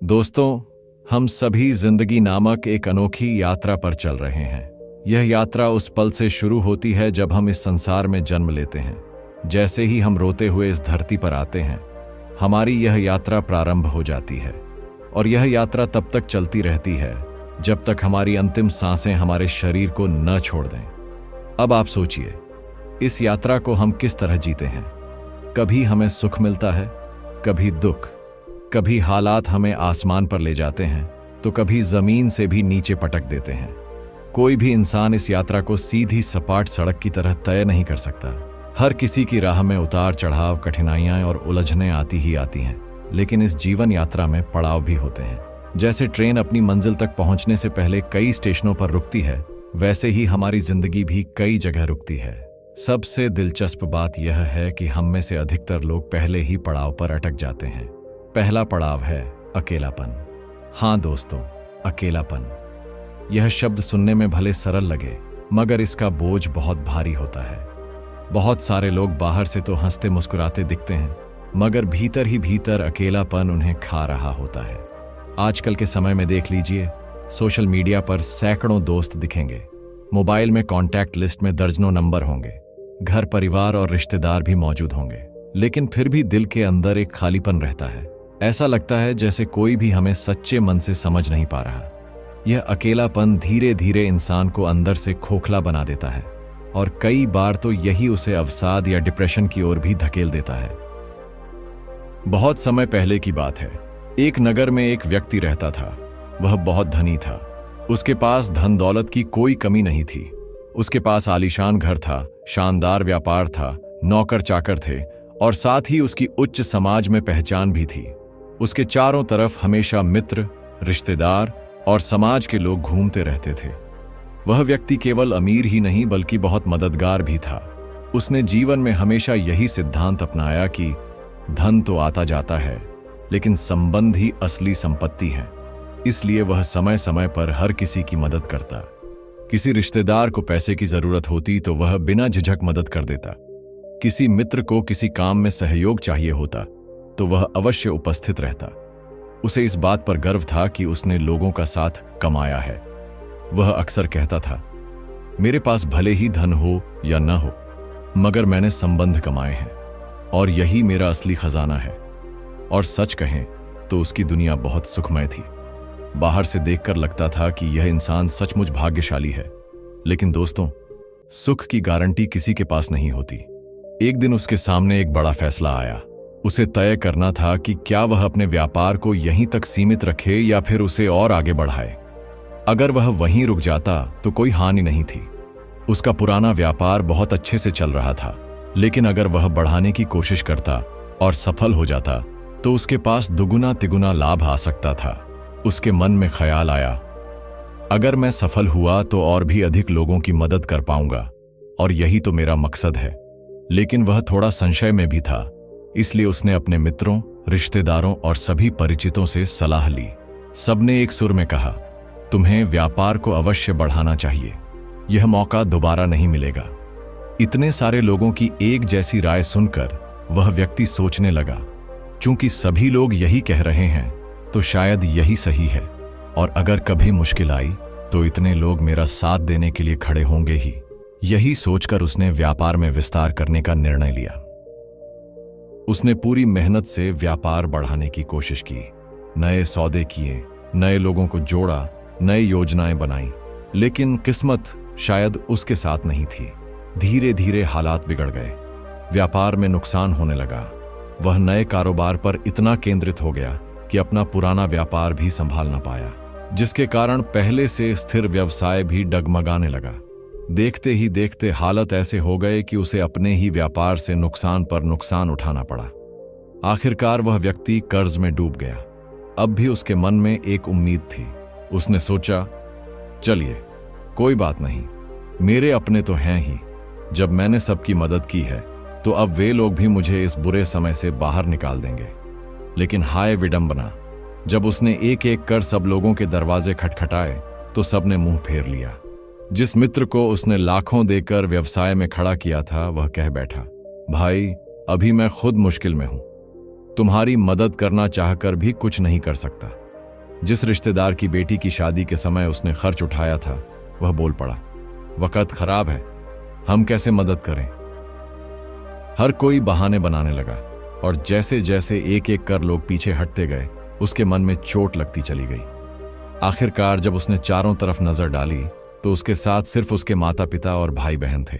दोस्तों, हम सभी जिंदगी नामक एक अनोखी यात्रा पर चल रहे हैं। यह यात्रा उस पल से शुरू होती है जब हम इस संसार में जन्म लेते हैं। जैसे ही हम रोते हुए इस धरती पर आते हैं, हमारी यह यात्रा प्रारंभ हो जाती है। और यह यात्रा तब तक चलती रहती है जब तक हमारी अंतिम सांसें हमारे शरीर को न छोड़ दें। अब आप सोचिए, इस यात्रा को हम किस तरह जीते हैं। कभी हमें सुख मिलता है, कभी दुख, कभी हालात हमें आसमान पर ले जाते हैं तो कभी जमीन से भी नीचे पटक देते हैं। कोई भी इंसान इस यात्रा को सीधी सपाट सड़क की तरह तय नहीं कर सकता। हर किसी की राह में उतार चढ़ाव, कठिनाइयां और उलझनें आती ही आती हैं। लेकिन इस जीवन यात्रा में पड़ाव भी होते हैं। जैसे ट्रेन अपनी मंजिल तक पहुंचने से पहले कई स्टेशनों पर रुकती है, वैसे ही हमारी जिंदगी भी कई जगह रुकती है। सबसे दिलचस्प बात यह है कि हम में से अधिकतर लोग पहले ही पड़ाव पर अटक जाते हैं। पहला पड़ाव है अकेलापन। हाँ दोस्तों, अकेलापन। यह शब्द सुनने में भले सरल लगे, मगर इसका बोझ बहुत भारी होता है। बहुत सारे लोग बाहर से तो हंसते मुस्कुराते दिखते हैं, मगर भीतर ही भीतर अकेलापन उन्हें खा रहा होता है। आजकल के समय में देख लीजिए, सोशल मीडिया पर सैकड़ों दोस्त दिखेंगे, मोबाइल में कॉन्टैक्ट लिस्ट में दर्जनों नंबर होंगे, घर परिवार और रिश्तेदार भी मौजूद होंगे, लेकिन फिर भी दिल के अंदर एक खालीपन रहता है। ऐसा लगता है जैसे कोई भी हमें सच्चे मन से समझ नहीं पा रहा। यह अकेलापन धीरे धीरे इंसान को अंदर से खोखला बना देता है और कई बार तो यही उसे अवसाद या डिप्रेशन की ओर भी धकेल देता है। बहुत समय पहले की बात है। एक नगर में एक व्यक्ति रहता था। वह बहुत धनी था। उसके पास धन दौलत की कोई कमी नहीं थी। उसके पास आलीशान घर था, शानदार व्यापार था, नौकर चाकर थे और साथ ही उसकी उच्च समाज में पहचान भी थी। उसके चारों तरफ हमेशा मित्र, रिश्तेदार और समाज के लोग घूमते रहते थे। वह व्यक्ति केवल अमीर ही नहीं बल्कि बहुत मददगार भी था। उसने जीवन में हमेशा यही सिद्धांत अपनाया कि धन तो आता जाता है, लेकिन संबंध ही असली संपत्ति है। इसलिए वह समय समय पर हर किसी की मदद करता। किसी रिश्तेदार को पैसे की जरूरत होती तो वह बिना झिझक मदद कर देता। किसी मित्र को किसी काम में सहयोग चाहिए होता तो वह अवश्य उपस्थित रहता। उसे इस बात पर गर्व था कि उसने लोगों का साथ कमाया है। वह अक्सर कहता था, मेरे पास भले ही धन हो या न हो, मगर मैंने संबंध कमाए हैं और यही मेरा असली खजाना है। और सच कहें तो उसकी दुनिया बहुत सुखमय थी। बाहर से देखकर लगता था कि यह इंसान सचमुच भाग्यशाली है। लेकिन दोस्तों, सुख की गारंटी किसी के पास नहीं होती। एक दिन उसके सामने एक बड़ा फैसला आया। उसे तय करना था कि क्या वह अपने व्यापार को यहीं तक सीमित रखे या फिर उसे और आगे बढ़ाए। अगर वह वहीं रुक जाता तो कोई हानि नहीं थी। उसका पुराना व्यापार बहुत अच्छे से चल रहा था, लेकिन अगर वह बढ़ाने की कोशिश करता और सफल हो जाता तो उसके पास दुगुना तिगुना लाभ आ सकता था। उसके मन में ख्याल आया, अगर मैं सफल हुआ तो और भी अधिक लोगों की मदद कर पाऊंगा और यही तो मेरा मकसद है। लेकिन वह थोड़ा संशय में भी था, इसलिए उसने अपने मित्रों, रिश्तेदारों और सभी परिचितों से सलाह ली। सबने एक सुर में कहा, तुम्हें व्यापार को अवश्य बढ़ाना चाहिए, यह मौका दोबारा नहीं मिलेगा। इतने सारे लोगों की एक जैसी राय सुनकर वह व्यक्ति सोचने लगा, चूंकि सभी लोग यही कह रहे हैं तो शायद यही सही है, और अगर कभी मुश्किल आई तो इतने लोग मेरा साथ देने के लिए खड़े होंगे ही। यही सोचकर उसने व्यापार में विस्तार करने का निर्णय लिया। उसने पूरी मेहनत से व्यापार बढ़ाने की कोशिश की, नए सौदे किए, नए लोगों को जोड़ा, नई योजनाएं बनाई, लेकिन किस्मत शायद उसके साथ नहीं थी। धीरे धीरे हालात बिगड़ गए, व्यापार में नुकसान होने लगा। वह नए कारोबार पर इतना केंद्रित हो गया कि अपना पुराना व्यापार भी संभाल न पाया, जिसके कारण पहले से स्थिर व्यवसाय भी डगमगाने लगा। देखते ही देखते हालत ऐसे हो गए कि उसे अपने ही व्यापार से नुकसान पर नुकसान उठाना पड़ा। आखिरकार वह व्यक्ति कर्ज में डूब गया। अब भी उसके मन में एक उम्मीद थी। उसने सोचा, चलिए कोई बात नहीं, मेरे अपने तो हैं ही। जब मैंने सबकी मदद की है तो अब वे लोग भी मुझे इस बुरे समय से बाहर निकाल देंगे। लेकिन हाय विडंबना, जब उसने एक एक कर सब लोगों के दरवाजे खटखटाए तो सबने मुंह फेर लिया। जिस मित्र को उसने लाखों देकर व्यवसाय में खड़ा किया था वह कह बैठा, भाई अभी मैं खुद मुश्किल में हूं, तुम्हारी मदद करना चाहकर भी कुछ नहीं कर सकता। जिस रिश्तेदार की बेटी की शादी के समय उसने खर्च उठाया था वह बोल पड़ा, वक्त खराब है, हम कैसे मदद करें। हर कोई बहाने बनाने लगा और जैसे जैसे एक एक कर लोग पीछे हटते गए उसके मन में चोट लगती चली गई। आखिरकार जब उसने चारों तरफ नजर डाली तो उसके साथ सिर्फ उसके माता पिता और भाई बहन थे।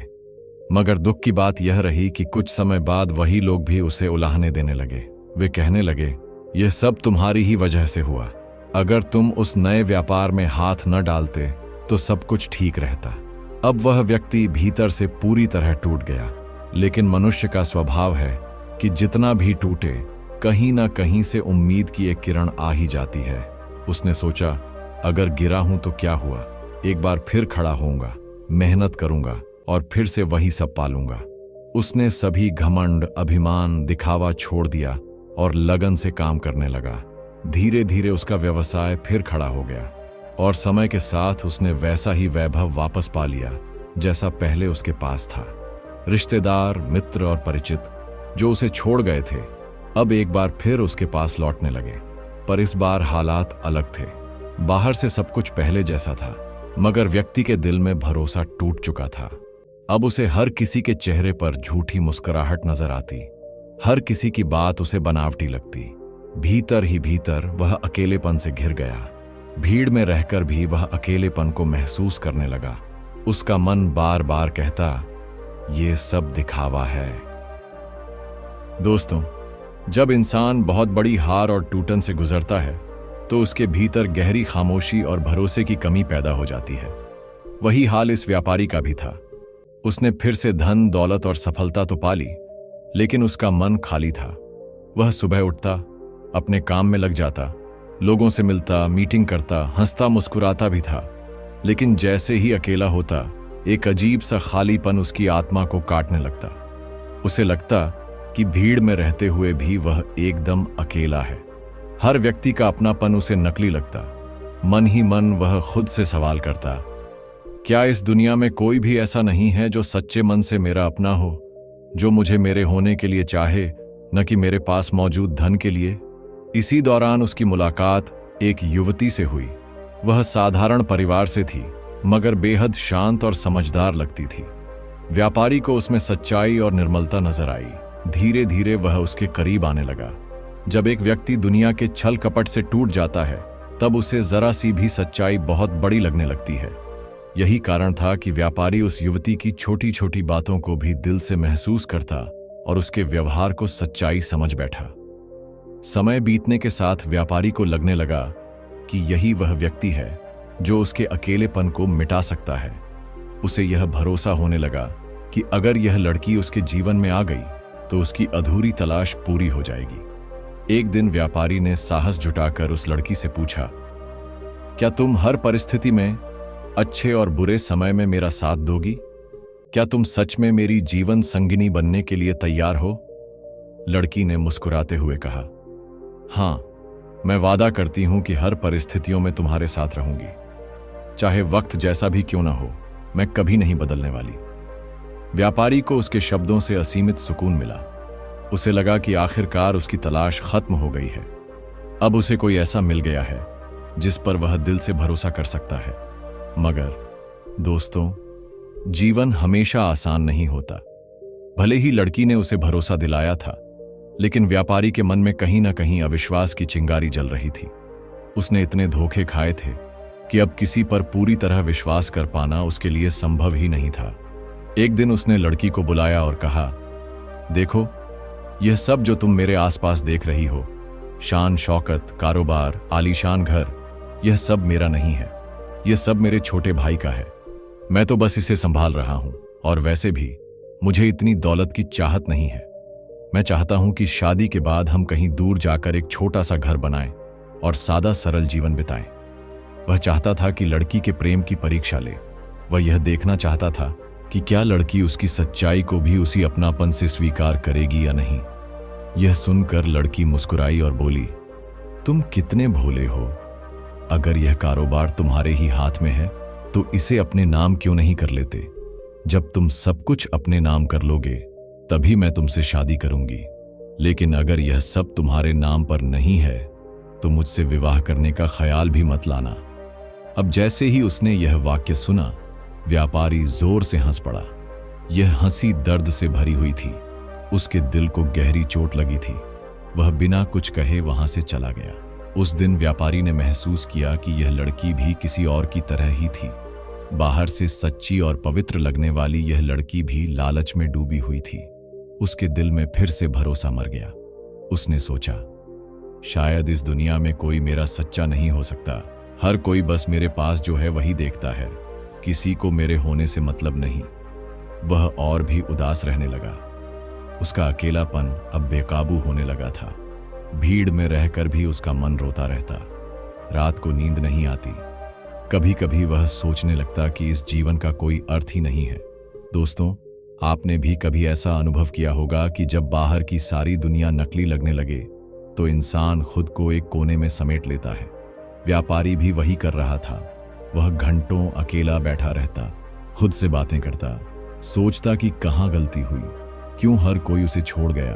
मगर दुख की बात यह रही कि कुछ समय बाद वही लोग भी उसे उलाहने देने लगे। वे कहने लगे, यह सब तुम्हारी ही वजह से हुआ, अगर तुम उस नए व्यापार में हाथ न डालते तो सब कुछ ठीक रहता। अब वह व्यक्ति भीतर से पूरी तरह टूट गया, लेकिन मनुष्य का स्वभाव है कि जितना भी टूटे कहीं ना कहीं से उम्मीद की एक किरण आ ही जाती है। उसने सोचा, अगर गिरा हूं तो क्या हुआ, एक बार फिर खड़ा होऊंगा, मेहनत करूंगा और फिर से वही सब पालूंगा। उसने सभी घमंड, अभिमान, दिखावा छोड़ दिया और लगन से काम करने लगा। धीरे धीरे उसका व्यवसाय फिर खड़ा हो गया और समय के साथ उसने वैसा ही वैभव वापस पा लिया जैसा पहले उसके पास था। रिश्तेदार, मित्र और परिचित जो उसे छोड़ गए थे अब एक बार फिर उसके पास लौटने लगे, पर इस बार हालात अलग थे। बाहर से सब कुछ पहले जैसा था, मगर व्यक्ति के दिल में भरोसा टूट चुका था। अब उसे हर किसी के चेहरे पर झूठी मुस्कुराहट नजर आती, हर किसी की बात उसे बनावटी लगती। भीतर ही भीतर वह अकेलेपन से घिर गया। भीड़ में रहकर भी वह अकेलेपन को महसूस करने लगा। उसका मन बार बार कहता, ये सब दिखावा है। दोस्तों, जब इंसान बहुत बड़ी हार और टूटन से गुजरता है तो उसके भीतर गहरी खामोशी और भरोसे की कमी पैदा हो जाती है। वही हाल इस व्यापारी का भी था। उसने फिर से धन, दौलत और सफलता तो पा ली, लेकिन उसका मन खाली था। वह सुबह उठता, अपने काम में लग जाता, लोगों से मिलता, मीटिंग करता, हंसता मुस्कुराता भी था, लेकिन जैसे ही अकेला होता एक अजीब सा खालीपन उसकी आत्मा को काटने लगता। उसे लगता कि भीड़ में रहते हुए भी वह एकदम अकेला है। हर व्यक्ति का अपनापन उसे नकली लगता। मन ही मन वह खुद से सवाल करता, क्या इस दुनिया में कोई भी ऐसा नहीं है जो सच्चे मन से मेरा अपना हो, जो मुझे मेरे होने के लिए चाहे, न कि मेरे पास मौजूद धन के लिए। इसी दौरान उसकी मुलाकात एक युवती से हुई। वह साधारण परिवार से थी, मगर बेहद शांत और समझदार लगती थी। व्यापारी को उसमें सच्चाई और निर्मलता नजर आई। धीरे धीरे वह उसके करीब आने लगा। जब एक व्यक्ति दुनिया के छल कपट से टूट जाता है तब उसे जरा सी भी सच्चाई बहुत बड़ी लगने लगती है। यही कारण था कि व्यापारी उस युवती की छोटी छोटी बातों को भी दिल से महसूस करता और उसके व्यवहार को सच्चाई समझ बैठा। समय बीतने के साथ व्यापारी को लगने लगा कि यही वह व्यक्ति है जो उसके अकेलेपन को मिटा सकता है। उसे यह भरोसा होने लगा कि अगर यह लड़की उसके जीवन में आ गई तो उसकी अधूरी तलाश पूरी हो जाएगी। एक दिन व्यापारी ने साहस जुटाकर उस लड़की से पूछा, क्या तुम हर परिस्थिति में, अच्छे और बुरे समय में मेरा साथ दोगी? क्या तुम सच में मेरी जीवन संगिनी बनने के लिए तैयार हो? लड़की ने मुस्कुराते हुए कहा, हाँ, मैं वादा करती हूं कि हर परिस्थितियों में तुम्हारे साथ रहूंगी। चाहे वक्त जैसा भी क्यों ना हो, मैं कभी नहीं बदलने वाली। व्यापारी को उसके शब्दों से असीमित सुकून मिला। उसे लगा कि आखिरकार उसकी तलाश खत्म हो गई है। अब उसे कोई ऐसा मिल गया है जिस पर वह दिल से भरोसा कर सकता है। मगर दोस्तों, जीवन हमेशा आसान नहीं होता। भले ही लड़की ने उसे भरोसा दिलाया था, लेकिन व्यापारी के मन में कहीं ना कहीं अविश्वास की चिंगारी जल रही थी। उसने इतने धोखे खाए थे कि अब किसी पर पूरी तरह विश्वास कर पाना उसके लिए संभव ही नहीं था। एक दिन उसने लड़की को बुलाया और कहा, देखो, यह सब जो तुम मेरे आसपास देख रही हो, शान शौकत, कारोबार, आलीशान घर, यह सब मेरा नहीं है। यह सब मेरे छोटे भाई का है। मैं तो बस इसे संभाल रहा हूं, और वैसे भी मुझे इतनी दौलत की चाहत नहीं है। मैं चाहता हूं कि शादी के बाद हम कहीं दूर जाकर एक छोटा सा घर बनाएं और सादा सरल जीवन बिताएं। वह चाहता था कि लड़की के प्रेम की परीक्षा ले। वह यह देखना चाहता था कि क्या लड़की उसकी सच्चाई को भी उसी अपनापन से स्वीकार करेगी या नहीं। यह सुनकर लड़की मुस्कुराई और बोली, तुम कितने भोले हो। अगर यह कारोबार तुम्हारे ही हाथ में है तो इसे अपने नाम क्यों नहीं कर लेते? जब तुम सब कुछ अपने नाम कर लोगे तभी मैं तुमसे शादी करूंगी। लेकिन अगर यह सब तुम्हारे नाम पर नहीं है तो मुझसे विवाह करने का ख्याल भी मत लाना। अब जैसे ही उसने यह वाक्य सुना, व्यापारी जोर से हंस पड़ा। यह हंसी दर्द से भरी हुई थी। उसके दिल को गहरी चोट लगी थी। वह बिना कुछ कहे वहां से चला गया। उस दिन व्यापारी ने महसूस किया कि यह लड़की भी किसी और की तरह ही थी। बाहर से सच्ची और पवित्र लगने वाली यह लड़की भी लालच में डूबी हुई थी। उसके दिल में फिर से भरोसा मर गया। उसने सोचा, शायद इस दुनिया में कोई मेरा सच्चा नहीं हो सकता। हर कोई बस मेरे पास जो है वही देखता है। किसी को मेरे होने से मतलब नहीं। वह और भी उदास रहने लगा। उसका अकेलापन अब बेकाबू होने लगा था। भीड़ में रहकर भी उसका मन रोता रहता। रात को नींद नहीं आती। कभी कभी वह सोचने लगता कि इस जीवन का कोई अर्थ ही नहीं है। दोस्तों, आपने भी कभी ऐसा अनुभव किया होगा कि जब बाहर की सारी दुनिया नकली लगने लगे तो इंसान खुद को एक कोने में समेट लेता है। व्यापारी भी वही कर रहा था। वह घंटों अकेला बैठा रहता, खुद से बातें करता, सोचता कि कहाँ गलती हुई, क्यों हर कोई उसे छोड़ गया,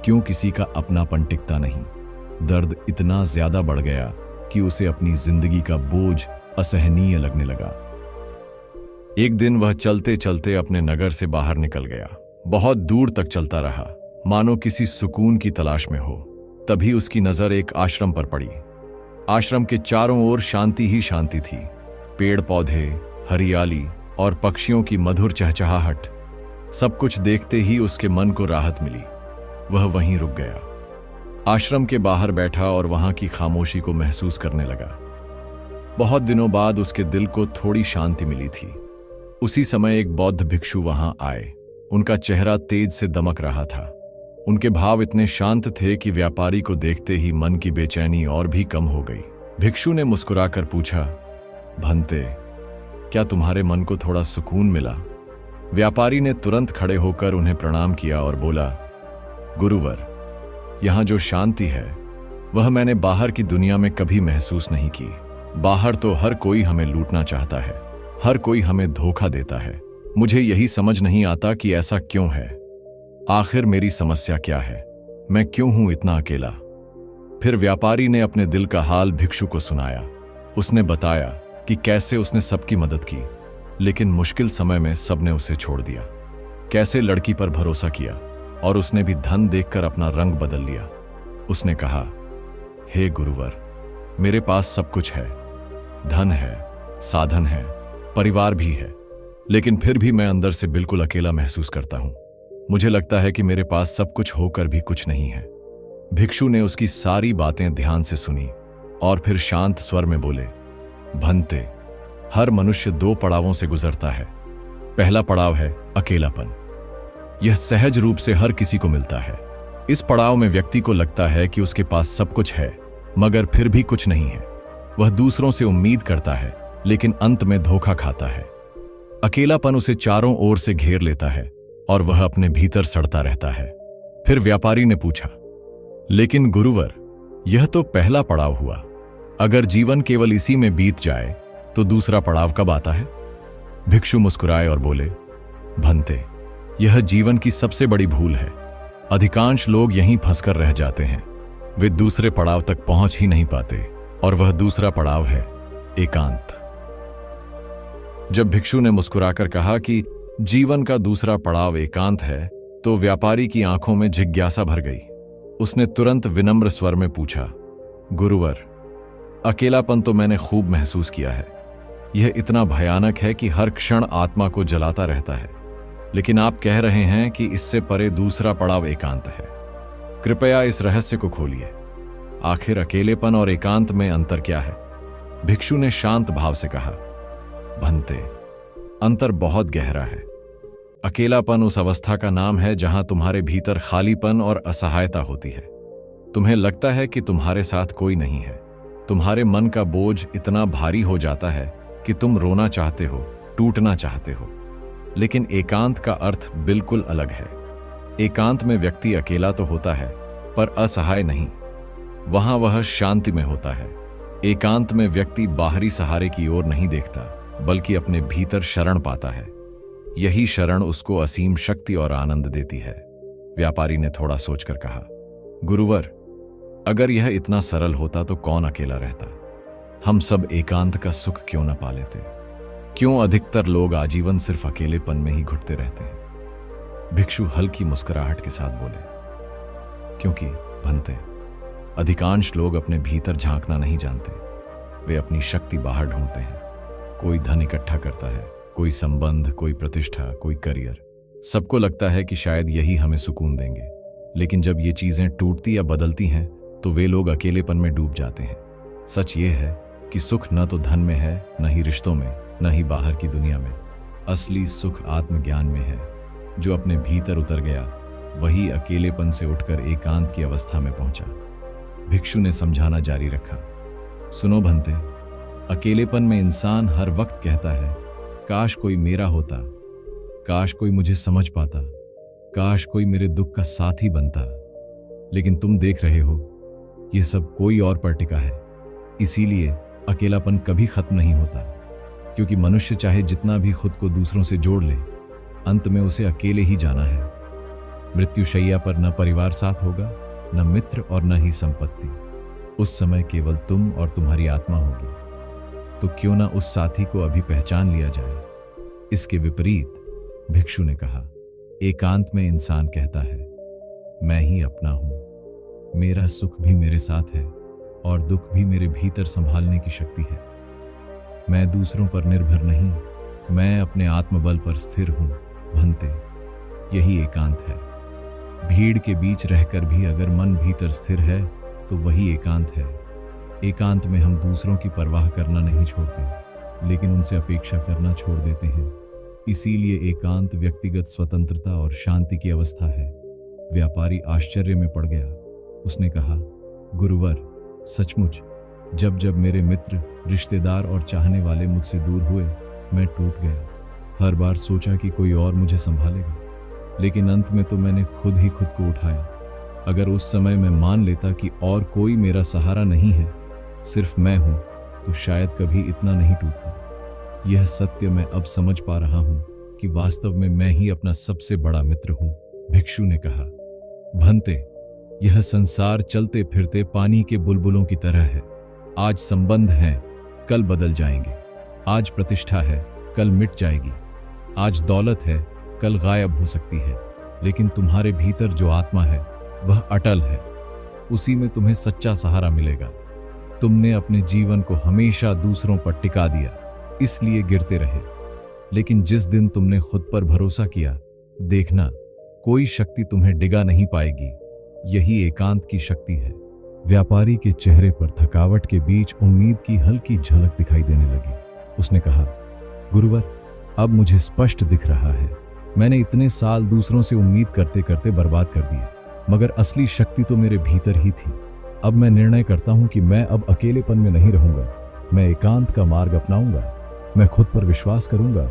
क्यों किसी का अपनापन टिकता नहीं। दर्द इतना ज्यादा बढ़ गया कि उसे अपनी जिंदगी का बोझ असहनीय लगने लगा। एक दिन वह चलते चलते अपने नगर से बाहर निकल गया। बहुत दूर तक चलता रहा, मानो किसी सुकून की तलाश में हो। तभी उसकी नजर एक आश्रम पर पड़ी। आश्रम के चारों ओर शांति ही शांति थी। पेड़ पौधे, हरियाली और पक्षियों की मधुर चहचहाहट, सब कुछ देखते ही उसके मन को राहत मिली। वह वहीं रुक गया। आश्रम के बाहर बैठा और वहां की खामोशी को महसूस करने लगा। बहुत दिनों बाद उसके दिल को थोड़ी शांति मिली थी। उसी समय एक बौद्ध भिक्षु वहां आए। उनका चेहरा तेज से दमक रहा था। उनके भाव इतने शांत थे कि व्यापारी को देखते ही मन की बेचैनी और भी कम हो गई। भिक्षु ने मुस्कुराकर पूछा, भंते, क्या तुम्हारे मन को थोड़ा सुकून मिला? व्यापारी ने तुरंत खड़े होकर उन्हें प्रणाम किया और बोला, गुरुवर, यहां जो शांति है वह मैंने बाहर की दुनिया में कभी महसूस नहीं की। बाहर तो हर कोई हमें लूटना चाहता है, हर कोई हमें धोखा देता है। मुझे यही समझ नहीं आता कि ऐसा क्यों है। आखिर मेरी समस्या क्या है? मैं क्यों हूं इतना अकेला? फिर व्यापारी ने अपने दिल का हाल भिक्षु को सुनाया। उसने बताया कि कैसे उसने सबकी मदद की, लेकिन मुश्किल समय में सबने उसे छोड़ दिया। कैसे लड़की पर भरोसा किया और उसने भी धन देखकर अपना रंग बदल लिया। उसने कहा, हे गुरुवर, मेरे पास सब कुछ है, धन है, साधन है, परिवार भी है, लेकिन फिर भी मैं अंदर से बिल्कुल अकेला महसूस करता हूं। मुझे लगता है कि मेरे पास सब कुछ होकर भी कुछ नहीं है। भिक्षु ने उसकी सारी बातें ध्यान से सुनी और फिर शांत स्वर में बोले, भंते, हर मनुष्य दो पड़ावों से गुजरता है। पहला पड़ाव है अकेलापन। यह सहज रूप से हर किसी को मिलता है। इस पड़ाव में व्यक्ति को लगता है कि उसके पास सब कुछ है, मगर फिर भी कुछ नहीं है। वह दूसरों से उम्मीद करता है, लेकिन अंत में धोखा खाता है। अकेलापन उसे चारों ओर से घेर लेता है और वह अपने भीतर सड़ता रहता है। फिर व्यापारी ने पूछा, लेकिन गुरुवर, यह तो पहला पड़ाव हुआ। अगर जीवन केवल इसी में बीत जाए तो दूसरा पड़ाव कब आता है? भिक्षु मुस्कुराए और बोले, भंते, यह जीवन की सबसे बड़ी भूल है। अधिकांश लोग यहीं फंसकर रह जाते हैं। वे दूसरे पड़ाव तक पहुंच ही नहीं पाते, और वह दूसरा पड़ाव है एकांत। जब भिक्षु ने मुस्कुराकर कहा कि जीवन का दूसरा पड़ाव एकांत है, तो व्यापारी की आंखों में जिज्ञासा भर गई। उसने तुरंत विनम्र स्वर में पूछा, गुरुवर, अकेलापन तो मैंने खूब महसूस किया है। यह इतना भयानक है कि हर क्षण आत्मा को जलाता रहता है। लेकिन आप कह रहे हैं कि इससे परे दूसरा पड़ाव एकांत है। कृपया इस रहस्य को खोलिए। आखिर अकेलेपन और एकांत में अंतर क्या है? भिक्षु ने शांत भाव से कहा, भंते, अंतर बहुत गहरा है। अकेलापन उस अवस्था का नाम है जहां तुम्हारे भीतर खालीपन और असहायता होती है। तुम्हें लगता है कि तुम्हारे साथ कोई नहीं है। तुम्हारे मन का बोझ इतना भारी हो जाता है कि तुम रोना चाहते हो, टूटना चाहते हो। लेकिन एकांत का अर्थ बिल्कुल अलग है। एकांत में व्यक्ति अकेला तो होता है, पर असहाय नहीं। वहां वह शांति में होता है। एकांत में व्यक्ति बाहरी सहारे की ओर नहीं देखता, बल्कि अपने भीतर शरण पाता है। यही शरण उसको असीम शक्ति और आनंद देती है। व्यापारी ने थोड़ा सोचकर कहा, गुरुवर, अगर यह इतना सरल होता तो कौन अकेला रहता? हम सब एकांत का सुख क्यों न पा लेते? क्यों अधिकतर लोग आजीवन सिर्फ अकेलेपन में ही घुटते रहते हैं? भिक्षु हल्की मुस्कुराहट के साथ बोले, क्योंकि भंते, अधिकांश लोग अपने भीतर झांकना नहीं जानते। वे अपनी शक्ति बाहर ढूंढते हैं। कोई धन इकट्ठा करता है, कोई संबंध, कोई प्रतिष्ठा, कोई करियर। सबको लगता है कि शायद यही हमें सुकून देंगे, लेकिन जब ये चीजें टूटती या बदलती हैं तो वे लोग अकेलेपन में डूब जाते हैं। सच ये है कि सुख न तो धन में है, न ही रिश्तों में, न ही बाहर की दुनिया में। असली सुख आत्मज्ञान में है। जो अपने भीतर उतर गया वही अकेलेपन से उठकर एकांत की अवस्था में पहुंचा। भिक्षु ने समझाना जारी रखा, सुनो भंते, अकेलेपन में इंसान हर वक्त कहता है, काश कोई मेरा होता, काश कोई मुझे समझ पाता, काश कोई मेरे दुख का साथी बनता। लेकिन तुम देख रहे हो, ये सब कोई और पर टिका है। इसीलिए अकेलापन कभी खत्म नहीं होता, क्योंकि मनुष्य चाहे जितना भी खुद को दूसरों से जोड़ ले, अंत में उसे अकेले ही जाना है। मृत्युशैया पर न परिवार साथ होगा, न मित्र और न ही संपत्ति। उस समय केवल तुम और तुम्हारी आत्मा होगी। तो क्यों ना उस साथी को अभी पहचान लिया जाए? इसके विपरीत भिक्षु ने कहा, एकांत में इंसान कहता है, मैं ही अपना हूं, मेरा सुख भी मेरे साथ है और दुख भी मेरे भीतर संभालने की शक्ति है। मैं दूसरों पर निर्भर नहीं, मैं अपने आत्मबल पर स्थिर हूं। भंते, यही एकांत है। भीड़ के बीच रहकर भी अगर मन भीतर स्थिर है तो वही एकांत है। एकांत में हम दूसरों की परवाह करना नहीं छोड़ते, लेकिन उनसे अपेक्षा करना छोड़ देते हैं। इसीलिए एकांत व्यक्तिगत स्वतंत्रता और शांति की अवस्था है। व्यापारी आश्चर्य में पड़ गया। उसने कहा, गुरुवर, सचमुच जब जब मेरे मित्र, रिश्तेदार और चाहने वाले मुझसे दूर हुए, मैं टूट गया। हर बार सोचा कि कोई और मुझे संभालेगा, लेकिन अंत में तो मैंने खुद ही खुद को उठाया। अगर उस समय मैं मान लेता कि और कोई मेरा सहारा नहीं है, सिर्फ मैं हूं, तो शायद कभी इतना नहीं टूटता। यह सत्य मैं अब समझ पा रहा हूं कि वास्तव में मैं ही अपना सबसे बड़ा मित्र हूं। भिक्षु ने कहा, भंते, यह संसार चलते फिरते पानी के बुलबुलों की तरह है। आज संबंध हैं, कल बदल जाएंगे। आज प्रतिष्ठा है, कल मिट जाएगी। आज दौलत है, कल गायब हो सकती है। लेकिन तुम्हारे भीतर जो आत्मा है वह अटल है। उसी में तुम्हें सच्चा सहारा मिलेगा। तुमने अपने जीवन को हमेशा दूसरों पर टिका दिया, इसलिए गिरते रहे। लेकिन जिस दिन तुमने खुद पर भरोसा किया, देखना, कोई शक्ति तुम्हें डिगा नहीं पाएगी। यही एकांत की शक्ति है। व्यापारी के चेहरे पर थकावट के बीच उम्मीद की हल्की झलक दिखाई देने लगी। उसने कहा, गुरुवर, अब मुझे स्पष्ट दिख रहा है। मैंने इतने साल दूसरों से उम्मीद करते करते बर्बाद कर दिए, मगर असली शक्ति तो मेरे भीतर ही थी। अब मैं निर्णय करता हूं कि मैं अब अकेलेपन में नहीं रहूंगा। मैं एकांत का मार्ग अपनाऊंगा। मैं खुद पर विश्वास करूंगा,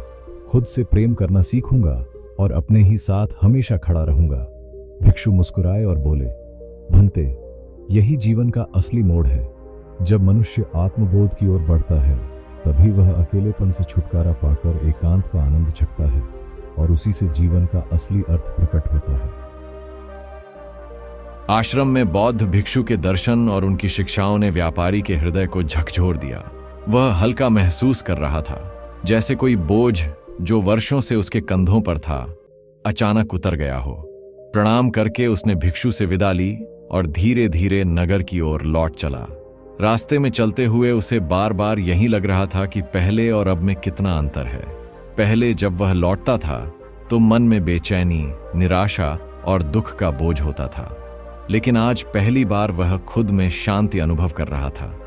खुद से प्रेम करना सीखूंगा और अपने ही साथ हमेशा खड़ा रहूंगा। भिक्षु मुस्कुराए और बोले, भंते, यही जीवन का असली मोड़ है। जब मनुष्य आत्मबोध की ओर बढ़ता है, तभी वह अकेलेपन से छुटकारा पाकर एकांत का आनंद चखता है और उसी से जीवन का असली अर्थ प्रकट होता है। आश्रम में बौद्ध भिक्षु के दर्शन और उनकी शिक्षाओं ने व्यापारी के हृदय को झकझोर दिया। वह हल्का महसूस कर रहा था, जैसे कोई बोझ जो वर्षों से उसके कंधों पर था, अचानक उतर गया हो। प्रणाम करके उसने भिक्षु से विदा ली और धीरे धीरे नगर की ओर लौट चला। रास्ते में चलते हुए उसे बार बार यही लग रहा था कि पहले और अब में कितना अंतर है। पहले जब वह लौटता था तो मन में बेचैनी, निराशा और दुख का बोझ होता था, लेकिन आज पहली बार वह खुद में शांति अनुभव कर रहा था।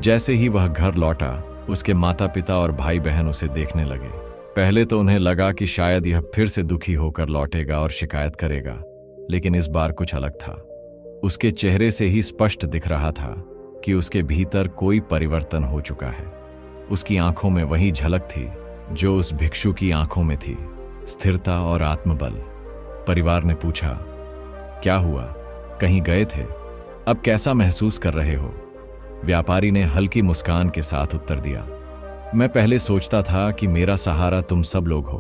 जैसे ही वह घर लौटा, उसके माता पिता और भाई बहन उसे देखने लगे। पहले तो उन्हें लगा कि शायद यह फिर से दुखी होकर लौटेगा और शिकायत करेगा, लेकिन इस बार कुछ अलग था। उसके चेहरे से ही स्पष्ट दिख रहा था कि उसके भीतर कोई परिवर्तन हो चुका है। उसकी आंखों में वही झलक थी जो उस भिक्षु की आंखों में थी, स्थिरता और आत्मबल। परिवार ने पूछा, क्या हुआ, कहीं गए थे? अब कैसा महसूस कर रहे हो? व्यापारी ने हल्की मुस्कान के साथ उत्तर दिया, मैं पहले सोचता था कि मेरा सहारा तुम सब लोग हो,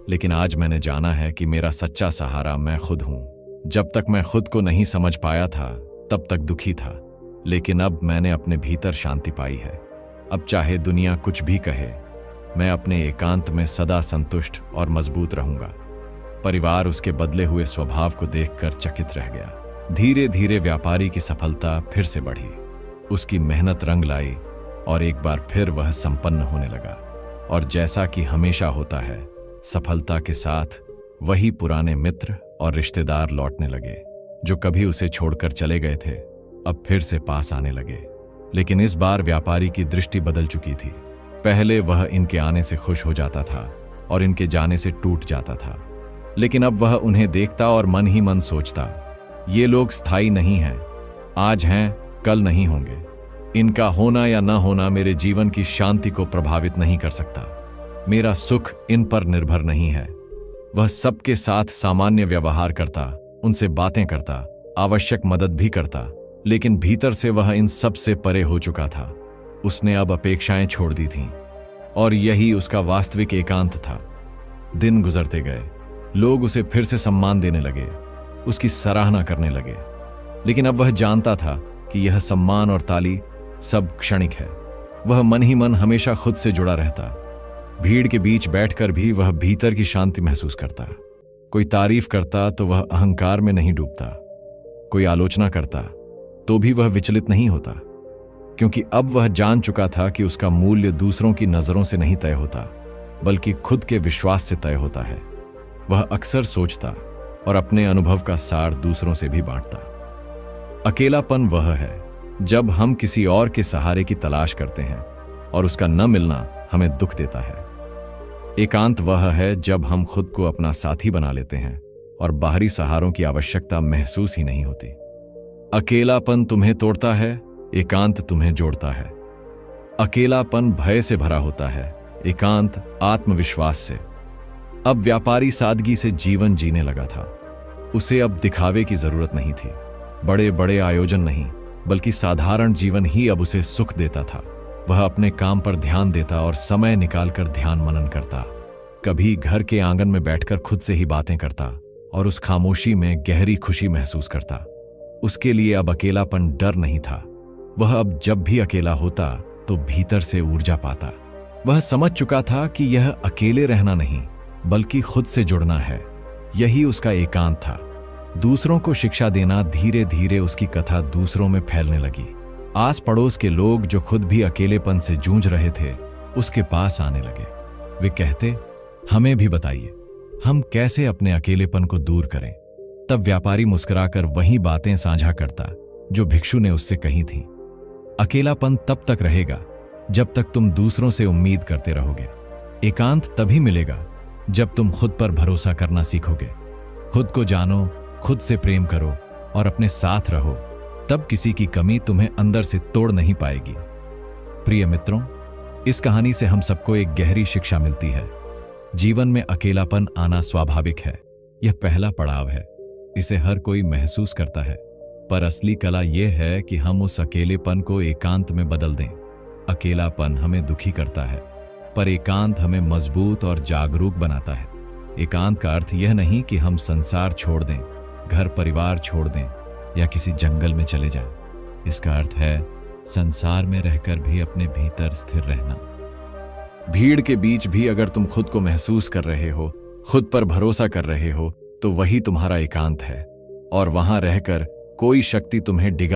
लेकिन आज मैंने जाना है कि मेरा सच्चा सहारा मैं खुद हूं। जब तक मैं खुद को नहीं समझ पाया था, तब तक दुखी था, लेकिन अब मैंने अपने भीतर शांति पाई है। अब चाहे दुनिया कुछ भी कहे, मैं अपने एकांत में सदा संतुष्ट और मजबूत रहूंगा। परिवार उसके बदले हुए स्वभाव को देखकर चकित रह गया। धीरे धीरे व्यापारी की सफलता फिर से बढ़ी। उसकी मेहनत रंग लाई और एक बार फिर वह संपन्न होने लगा। और जैसा कि हमेशा होता है, सफलता के साथ वही पुराने मित्र और रिश्तेदार लौटने लगे जो कभी उसे छोड़कर चले गए थे। अब फिर से पास आने लगे। लेकिन इस बार व्यापारी की दृष्टि बदल चुकी थी। पहले वह इनके आने से खुश हो जाता था और इनके जाने से टूट जाता था, लेकिन अब वह उन्हें देखता और मन ही मन सोचता, ये लोग स्थायी नहीं हैं, आज हैं कल नहीं होंगे। इनका होना या ना होना मेरे जीवन की शांति को प्रभावित नहीं कर सकता। मेरा सुख इन पर निर्भर नहीं है। वह सबके साथ सामान्य व्यवहार करता, उनसे बातें करता, आवश्यक मदद भी करता, लेकिन भीतर से वह इन सब से परे हो चुका था। उसने अब अपेक्षाएं छोड़ दी थीं और यही उसका वास्तविक एकांत था। दिन गुजरते गए, लोग उसे फिर से सम्मान देने लगे, उसकी सराहना करने लगे, लेकिन अब वह जानता था कि यह सम्मान और ताली सब क्षणिक है। वह मन ही मन हमेशा खुद से जुड़ा रहता। भीड़ के बीच बैठकर भी वह भीतर की शांति महसूस करता। कोई तारीफ करता तो वह अहंकार में नहीं डूबता, कोई आलोचना करता तो भी वह विचलित नहीं होता, क्योंकि अब वह जान चुका था कि उसका मूल्य दूसरों की नजरों से नहीं तय होता, बल्कि खुद के विश्वास से तय होता है। वह अक्सर सोचता और अपने अनुभव का सार दूसरों से भी बांटता। अकेलापन वह है जब हम किसी और के सहारे की तलाश करते हैं और उसका न मिलना हमें दुख देता है। एकांत वह है जब हम खुद को अपना साथी बना लेते हैं और बाहरी सहारों की आवश्यकता महसूस ही नहीं होती। अकेलापन तुम्हें तोड़ता है, एकांत तुम्हें जोड़ता है। अकेलापन भय से भरा होता है, एकांत आत्मविश्वास से। अब व्यापारी सादगी से जीवन जीने लगा था। उसे अब दिखावे की जरूरत नहीं थी। बड़े बड़े आयोजन नहीं, बल्कि साधारण जीवन ही अब उसे सुख देता था। वह अपने काम पर ध्यान देता और समय निकालकर ध्यान मनन करता। कभी घर के आंगन में बैठकर खुद से ही बातें करता और उस खामोशी में गहरी खुशी महसूस करता। उसके लिए अब अकेलापन डर नहीं था। वह अब जब भी अकेला होता तो भीतर से ऊर्जा पाता। वह समझ चुका था कि यह अकेले रहना नहीं, बल्कि खुद से जुड़ना है। यही उसका एकांत था। दूसरों को शिक्षा देना। धीरे धीरे उसकी कथा दूसरों में फैलने लगी। आस पड़ोस के लोग जो खुद भी अकेलेपन से जूझ रहे थे, उसके पास आने लगे। वे कहते, हमें भी बताइए, हम कैसे अपने अकेलेपन को दूर करें। तब व्यापारी मुस्कुराकर वही बातें साझा करता जो भिक्षु ने उससे कही थी। अकेलापन तब तक रहेगा जब तक तुम दूसरों से उम्मीद करते रहोगे। एकांत तभी मिलेगा जब तुम खुद पर भरोसा करना सीखोगे। खुद को जानो, खुद से प्रेम करो और अपने साथ रहो। तब किसी की कमी तुम्हें अंदर से तोड़ नहीं पाएगी। प्रिय मित्रों, इस कहानी से हम सबको एक गहरी शिक्षा मिलती है। जीवन में अकेलापन आना स्वाभाविक है। यह पहला पड़ाव है। इसे हर कोई महसूस करता है, पर असली कला यह है कि हम उस अकेलेपन को एकांत में बदल दें। अकेलापन हमें दुखी करता है, पर एकांत हमें मजबूत और जागरूक बनाता है। एकांत का अर्थ यह नहीं कि हम संसार छोड़ दें, घर परिवार छोड़ दें या किसी जंगल में चले जाएं। इसका अर्थ है संसार में रहकर भी अपने भीतर स्थिर रहना। भीड़ के बीच भी अगर तुम खुद को महसूस कर रहे हो, खुद पर भरोसा कर रहे हो, तो वही तुम्हारा एकांत है। और वहां रहकर कोई शक्ति तुम्हें डिगा